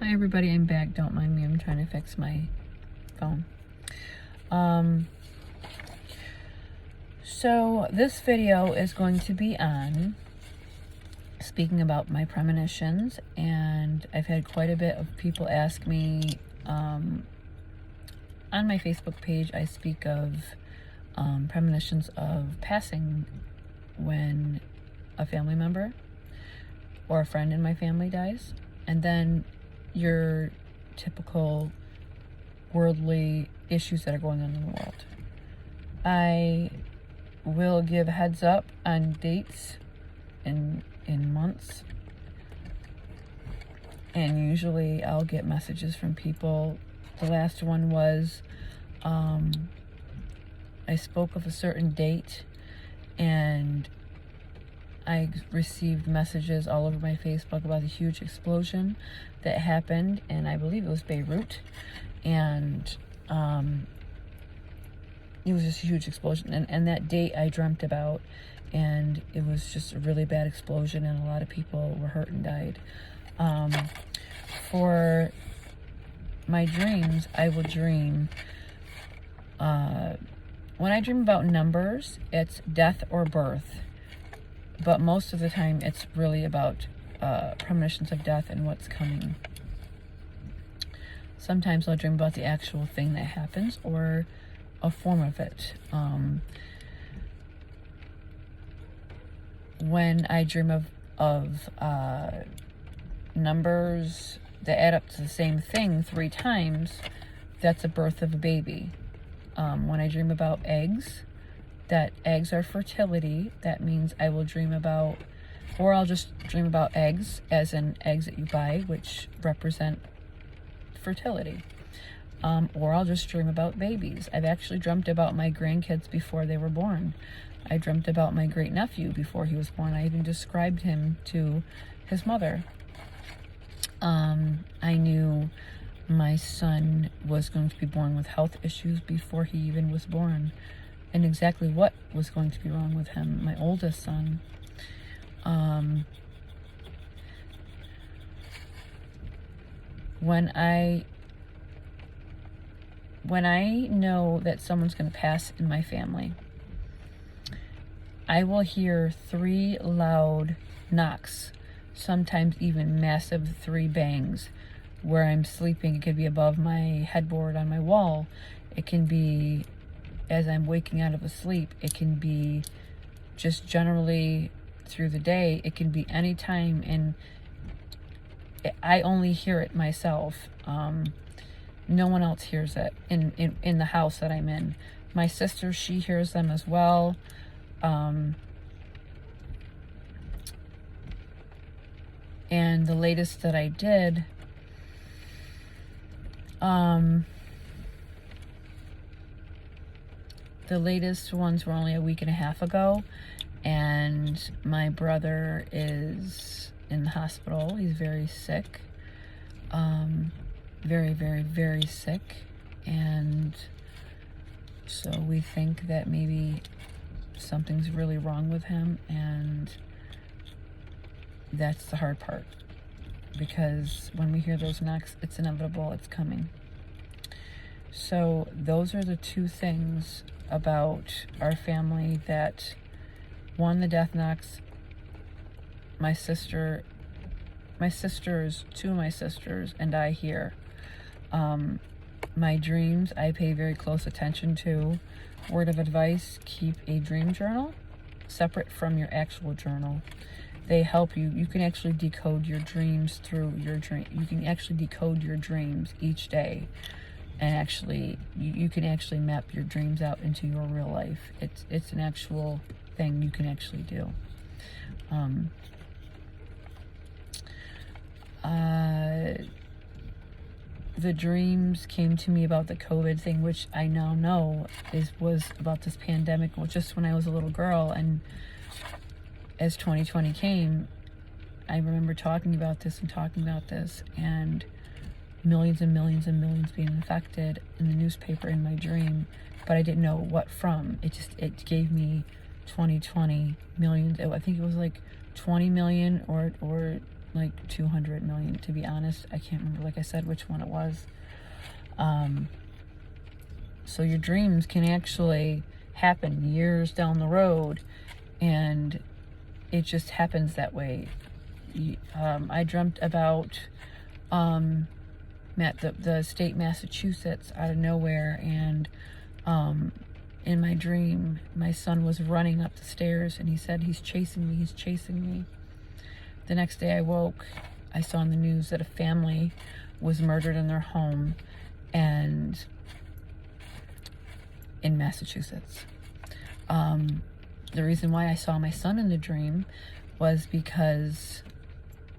Hi everybody, I'm back. Don't mind me, I'm trying to fix my phone. So this video is going to be on speaking about my premonitions, and I've had quite a bit of people ask me, on my Facebook page I speak of premonitions of passing when a family member or a friend in my family dies, and then your typical worldly issues that are going on in the world. I will give heads up on dates in months, and usually I'll get messages from people. The last one was I spoke of a certain date, and I received messages all over my Facebook about a huge explosion that happened, and I believe it was Beirut, and it was just a huge explosion, and that date I dreamt about, and it was just a really bad explosion, and a lot of people were hurt and died. For my dreams, I will dream, when I dream about numbers, it's death or birth. But most of the time, it's really about premonitions of death and what's coming. Sometimes I'll dream about the actual thing that happens or a form of it. When I dream of numbers that add up to the same thing 3 times, that's a birth of a baby. When I dream about eggs, that eggs are fertility, that means I will dream about, or I'll just dream about eggs, as in eggs that you buy, which represent fertility. Or I'll just dream about babies. I've actually dreamt about my grandkids before they were born. I dreamt about my great nephew before he was born. I even described him to his mother. I knew my son was going to be born with health issues before he even was born, and exactly what was going to be wrong with him, my oldest son. When I know that someone's going to pass in my family, I will hear 3 loud knocks, sometimes even massive 3 bangs. Where I'm sleeping, it could be above my headboard on my wall. It can be as I'm waking out of a sleep. It can be just generally through the day. It can be any time, and I only hear it myself. No one else hears it in the house that I'm in. My sister, she hears them as well. And the latest that I did, the latest ones were only a week and a half ago, and my brother is in the hospital. He's very sick, very, very, very sick, and so we think that maybe something's really wrong with him, and that's the hard part, because when we hear those knocks, it's inevitable, it's coming. So those are the 2 things about our family that, one, the death knocks, my sisters, 2 of my sisters, and I hear. My dreams, I pay very close attention to. Word of advice, keep a dream journal separate from your actual journal. They help you. You can actually decode your dreams through your dream. You can actually decode your dreams each day, and actually, you can actually map your dreams out into your real life. It's an actual thing you can actually do. The dreams came to me about the COVID thing, which I now know was about this pandemic, just when I was a little girl, and as 2020 came, I remember talking about this, and millions and millions and millions being infected in the newspaper in my dream, but I didn't know what from. It gave me 2020 millions. I think it was like 20 million or like 200 million, to be honest. I can't remember, like I said, which one it was. So your dreams can actually happen years down the road, and it just happens that way. I dreamt about the state Massachusetts out of nowhere, and in my dream, my son was running up the stairs, and he said, he's chasing me, he's chasing me. The next day I woke, I saw on the news that a family was murdered in their home, and in Massachusetts. The reason why I saw my son in the dream was because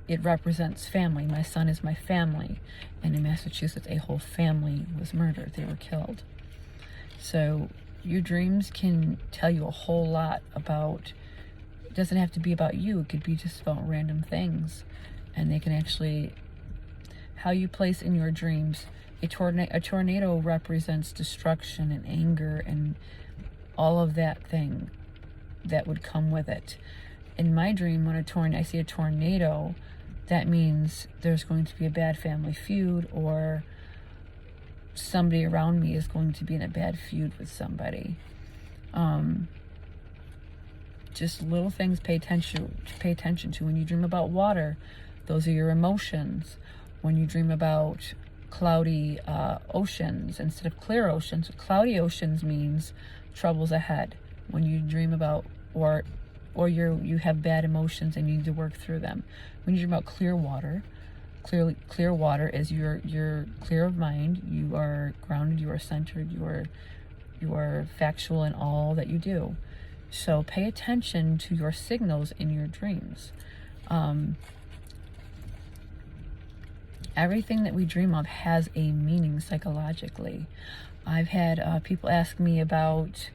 it represents family. My son is my family. And in Massachusetts, a whole family was murdered. They were killed. So your dreams can tell you a whole lot about, it doesn't have to be about you. It could be just about random things. And they can actually, how you place in your dreams, a tornado represents destruction and anger and all of that thing that would come with it. In my dream, when I see a tornado, that means there's going to be a bad family feud, or somebody around me is going to be in a bad feud with somebody. Just little things pay attention to. When you dream about water, those are your emotions. When you dream about cloudy oceans instead of clear oceans, cloudy oceans means troubles ahead. When you dream about, or you have bad emotions and you need to work through them. When you dream about clear water is you're clear of mind, you are grounded, you are centered, you are factual in all that you do. So pay attention to your signals in your dreams. Everything that we dream of has a meaning psychologically. I've had people ask me about,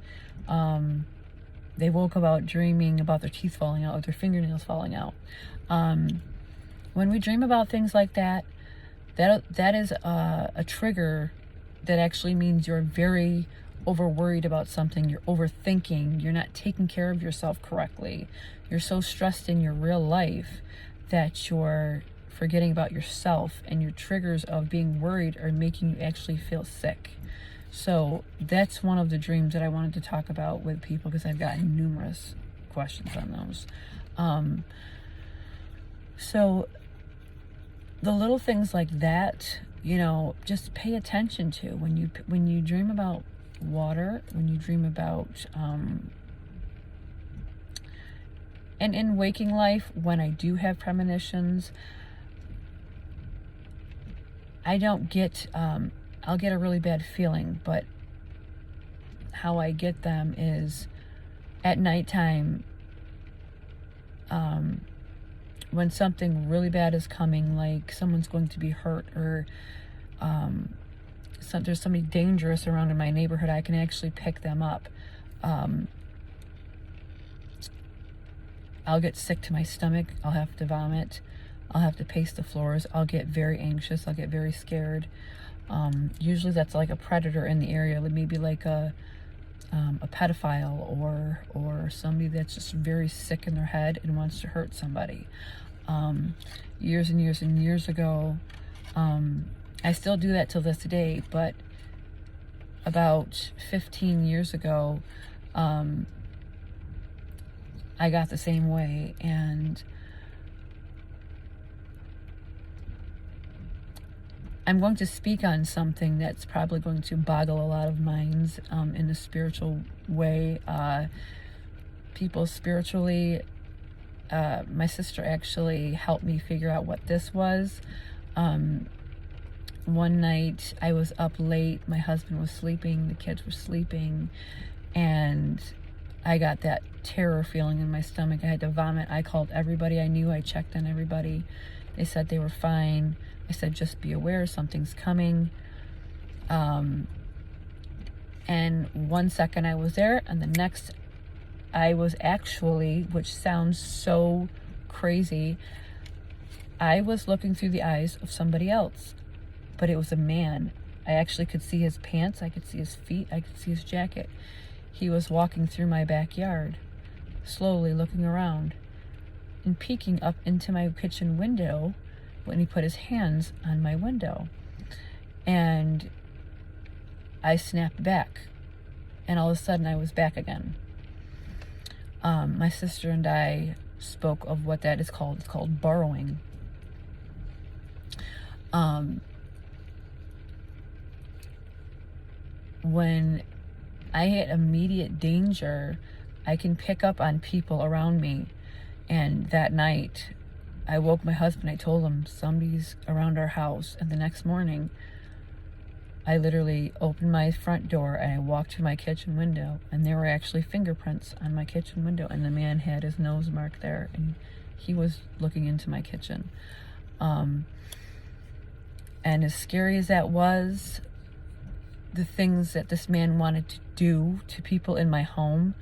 they woke about dreaming about their teeth falling out or their fingernails falling out. When we dream about things like that is a trigger that actually means you're very over worried about something. You're overthinking. You're not taking care of yourself correctly. You're so stressed in your real life that you're forgetting about yourself, and your triggers of being worried are making you actually feel sick. So that's one of the dreams that I wanted to talk about with people, because I've gotten numerous questions on those. So the little things like that, just pay attention to. When you dream about water, when you dream about, and in waking life, when I do have premonitions, I don't get, I'll get a really bad feeling, but how I get them is at nighttime, when something really bad is coming, like someone's going to be hurt, or there's somebody dangerous around in my neighborhood, I can actually pick them up. I'll get sick to my stomach, I'll have to vomit, I'll have to pace the floors, I'll get very anxious, I'll get very scared. Usually that's like a predator in the area, maybe like a pedophile or somebody that's just very sick in their head and wants to hurt somebody. Years and years and years ago, I still do that till this day, but about 15 years ago, I got the same way, and I'm going to speak on something that's probably going to boggle a lot of minds in a spiritual way. People spiritually, my sister actually helped me figure out what this was. One night I was up late, my husband was sleeping, the kids were sleeping, and I got that terror feeling in my stomach. I had to vomit. I called everybody I knew. I checked on everybody. They said they were fine. I said, just be aware, something's coming. And 1 second I was there, and the next I was actually, which sounds so crazy, I was looking through the eyes of somebody else, but it was a man. I actually could see his pants, I could see his feet, I could see his jacket. He was walking through my backyard, slowly looking around. and peeking up into my kitchen window when he put his hands on my window. And I snapped back, and all of a sudden I was back again. My sister and I spoke of what that is called. It's called borrowing. When I hit immediate danger, I can pick up on people around me. And that night, I woke my husband. I told him somebody's around our house. And the next morning, I literally opened my front door and I walked to my kitchen window, and there were actually fingerprints on my kitchen window, and the man had his nose mark there, and he was looking into my kitchen. And as scary as that was, the things that this man wanted to do to people in my home,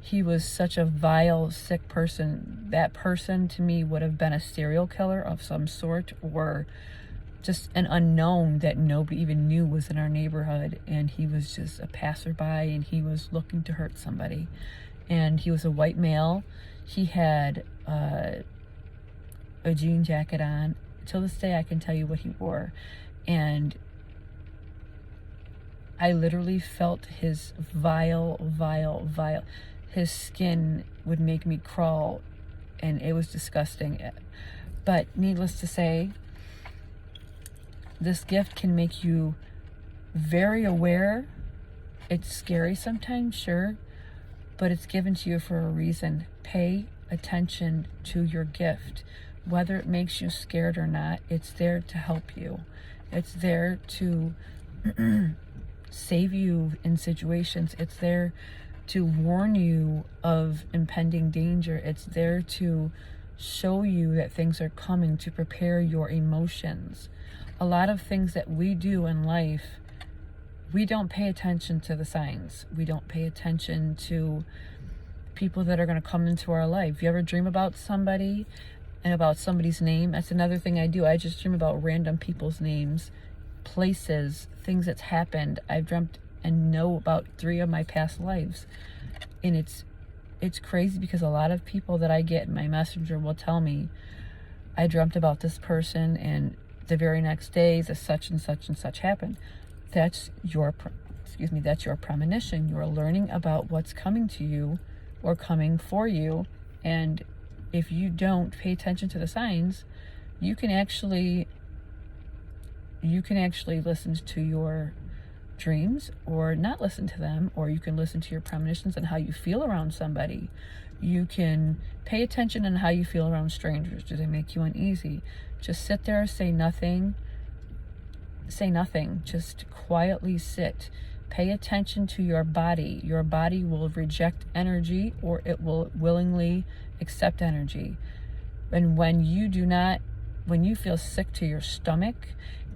he was such a vile, sick person. That person to me would have been a serial killer of some sort, or just an unknown that nobody even knew was in our neighborhood, and he was just a passerby, and he was looking to hurt somebody. And he was a white male. He had a jean jacket on. Till this day, I can tell you what he wore. And I literally felt his vile, his skin would make me crawl, and it was disgusting. But needless to say, this gift can make you very aware. It's scary sometimes, sure, but it's given to you for a reason. Pay attention to your gift. Whether it makes you scared or not, it's there to help you. It's there to save you in situations. It's there to warn you of impending danger. It's there to show you that things are coming, to prepare your emotions. A lot of things that we do in life, we don't pay attention to the signs. We don't pay attention to people that are going to come into our life. You ever dream about somebody and about somebody's name? That's another thing I do. I just dream about random people's names, places, things that's happened. I've dreamt and know about 3 of my past lives. And it's crazy, because a lot of people that I get in my messenger will tell me, I dreamt about this person, and the very next day, the such and such and such happened. That's your premonition. You're learning about what's coming to you or coming for you. And if you don't pay attention to the signs, you can actually listen to your dreams or not listen to them, or you can listen to your premonitions and how you feel around somebody. You can pay attention on how you feel around strangers. Do they make you uneasy? Just sit there, say nothing. Just quietly sit. Pay attention to your body. Your body will reject energy, or it will willingly accept energy. And when you feel sick to your stomach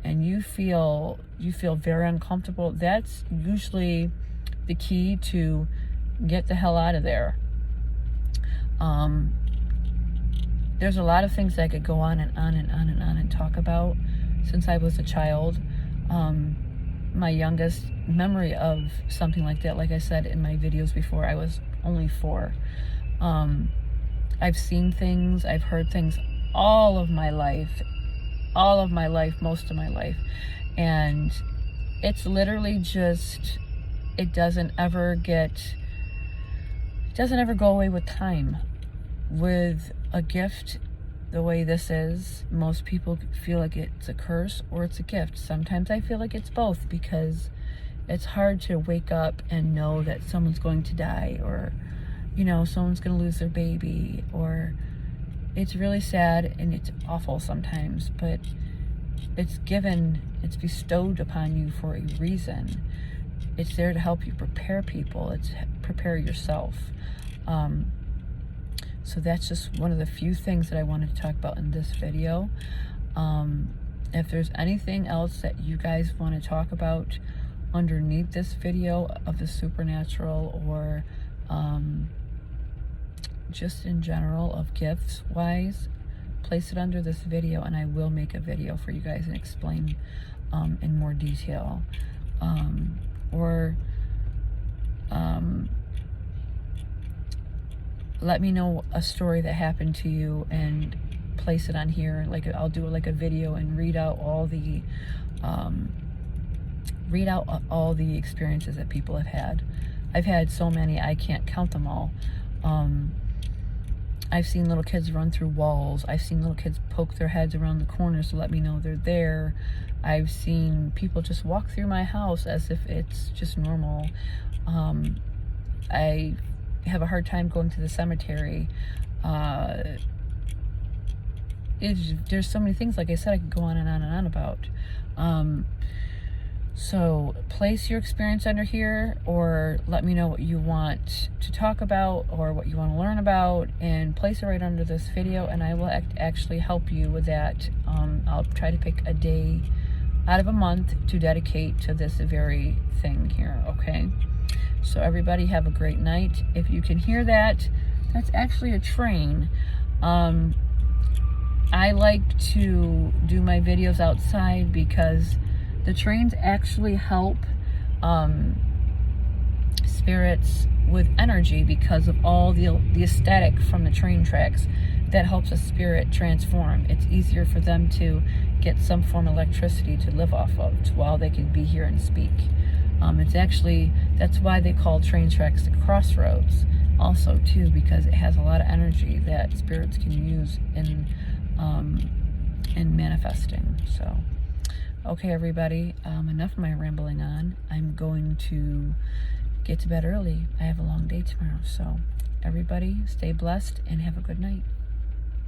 and you feel very uncomfortable, that's usually the key to get the hell out of there. There's a lot of things I could go on and talk about since I was a child. My youngest memory of something like that, like I said in my videos before, I was only 4. I've seen things, I've heard things all of my life, most of my life. And it's literally just, it doesn't ever go away with time. With a gift the way this is, most people feel like it's a curse or it's a gift. Sometimes I feel like it's both, because it's hard to wake up and know that someone's going to die, or someone's going to lose their baby, or it's really sad and it's awful sometimes, but it's bestowed upon you for a reason. It's there to help you prepare people. It's prepare yourself. So that's just one of the few things that I wanted to talk about in this video. If there's anything else that you guys want to talk about underneath this video of the supernatural, or just in general of gifts wise, place it under this video and I will make a video for you guys and explain in more detail. let me know a story that happened to you and place it on here. Like, I'll do like a video and read out all the experiences that people have had. I've had so many, I can't count them all. I've seen little kids run through walls. I've seen little kids poke their heads around the corners to let me know they're there. I've seen people just walk through my house as if it's just normal. I have a hard time going to the cemetery. There's so many things, like I said, I could go on and on and on about. So place your experience under here, or let me know what you want to talk about or what you want to learn about, and place it right under this video, and I will actually help you with that. I'll try to pick a day out of a month to dedicate to this very thing here, okay? So everybody have a great night. If you can hear that, that's actually a train. I like to do my videos outside because the trains actually help spirits with energy because of all the aesthetic from the train tracks that helps a spirit transform. It's easier for them to get some form of electricity to live off of while they can be here and speak. It's actually, that's why they call train tracks the crossroads also too, because it has a lot of energy that spirits can use in manifesting. So okay, everybody, enough of my rambling on. I'm going to get to bed early. I have a long day tomorrow. So everybody stay blessed and have a good night.